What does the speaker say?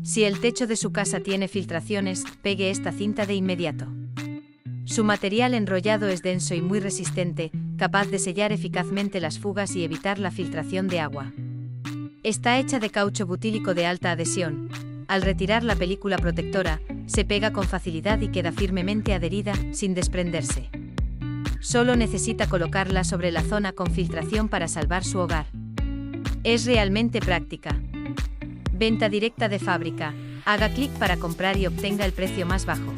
Si el techo de su casa tiene filtraciones, pegue esta cinta de inmediato. Su material enrollado es denso y muy resistente, capaz de sellar eficazmente las fugas y evitar la filtración de agua. Está hecha de caucho butílico de alta adhesión. Al retirar la película protectora, se pega con facilidad y queda firmemente adherida, sin desprenderse. Solo necesita colocarla sobre la zona con filtración para salvar su hogar. Es realmente práctica. Venta directa de fábrica. Haga clic para comprar y obtenga el precio más bajo.